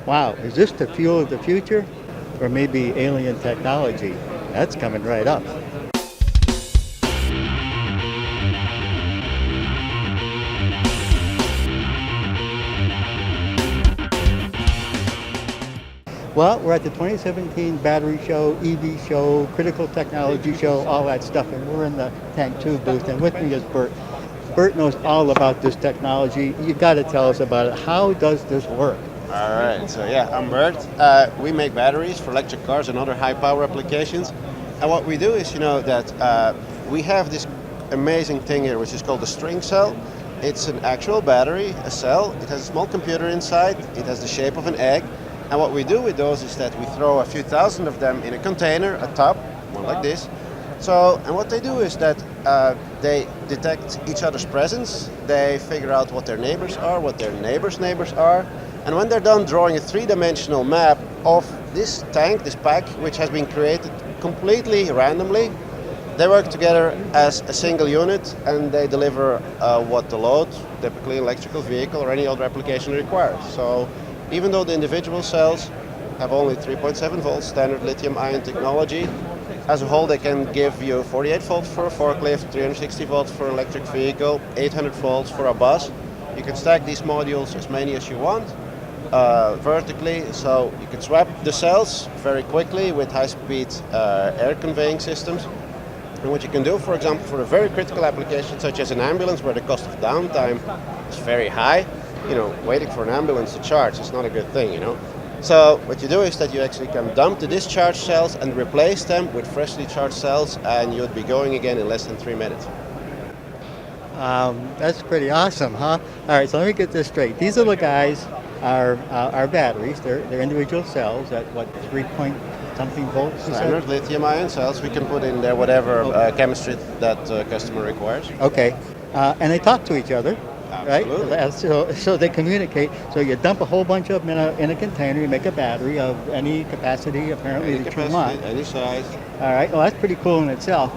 Wow, is this the fuel of the future? Or maybe alien technology? That's coming right up. Well, we're at the 2017 battery show, EV show, critical technology show, all that stuff, and we're in the Tanktwo booth, and with me is Bert. Bert knows all about this technology. You got to tell us about it. How does this work? All right, so yeah, I'm Bert. We make batteries for electric cars and other high-power applications. And what we do is, that we have this amazing thing here, which is called the string cell. It's an actual battery, a cell. It has a small computer inside. It has the shape of an egg. And what we do with those is that we throw a few thousand of them in a container, a tub, one like this. So, and what they do is that they detect each other's presence. They figure out what their neighbors are, what their neighbors' neighbors are. And when they're done drawing a three-dimensional map of this tank, this pack, which has been created completely randomly, they work together as a single unit and they deliver what the load, typically electrical vehicle or any other application requires. So even though the individual cells have only 3.7 volts, standard lithium-ion technology, as a whole they can give you 48 volts for a forklift, 360 volts for an electric vehicle, 800 volts for a bus. You can stack these modules as many as you want vertically, so you can swap the cells very quickly with high-speed air conveying systems. And what you can do, for example, for a very critical application such as an ambulance where the cost of downtime is very high, waiting for an ambulance to charge is not a good thing, So what you do is that you actually can dump the discharged cells and replace them with freshly charged cells, and you'll be going again in less than 3 minutes. That's pretty awesome, huh? All right, so let me get this straight. These little guys are batteries. They're individual cells at what, 3-point-something volts? Standard lithium-ion cells. We can put in there whatever chemistry that customer requires. Okay, and they talk to each other. Absolutely. Right? So they communicate. So you dump a whole bunch of them in a container, you make a battery of any capacity apparently that you want. Any size. All right, well that's pretty cool in itself.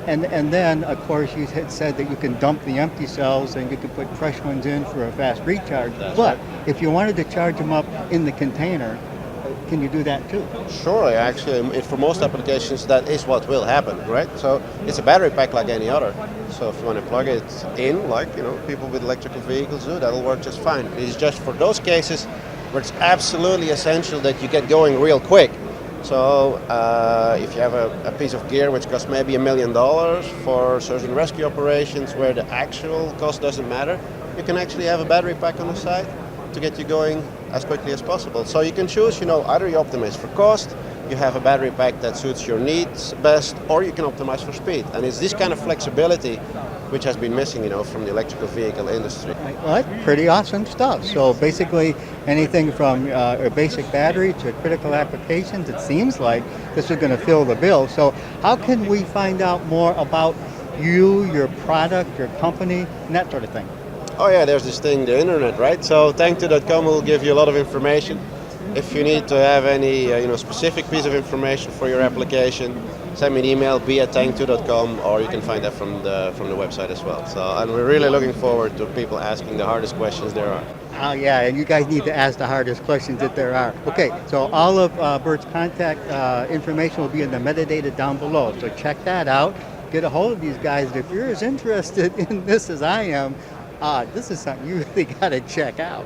And then, of course, you had said that you can dump the empty cells and you can put fresh ones in for a fast recharge. But if you wanted to charge them up in the container, can you do that too? Surely, actually, for most applications, that is what will happen, right? So it's a battery pack like any other. So if you want to plug it in, like people with electrical vehicles do, that'll work just fine. It's just for those cases where it's absolutely essential that you get going real quick. So if you have a piece of gear which costs maybe $1 million for search and rescue operations where the actual cost doesn't matter, you can actually have a battery pack on the side to get you going as quickly as possible. So you can choose, either you optimize for cost, you have a battery pack that suits your needs best, or you can optimize for speed. And it's this kind of flexibility which has been missing, from the electrical vehicle industry. Well, that's pretty awesome stuff. So basically anything from a basic battery to critical applications, it seems like this is going to fill the bill. So how can we find out more about you, your product, your company, and that sort of thing? Oh yeah, there's this thing, the internet, right? So tanktwo.com will give you a lot of information. If you need to have any specific piece of information for your application, send me an email, be@tanktwo.com, or you can find that from the website as well. So, and we're really looking forward to people asking the hardest questions there are. Oh yeah, and you guys need to ask the hardest questions that there are. Okay, so all of Bert's contact information will be in the metadata down below, so check that out. Get a hold of these guys. If you're as interested in this as I am, this is something you really got to check out.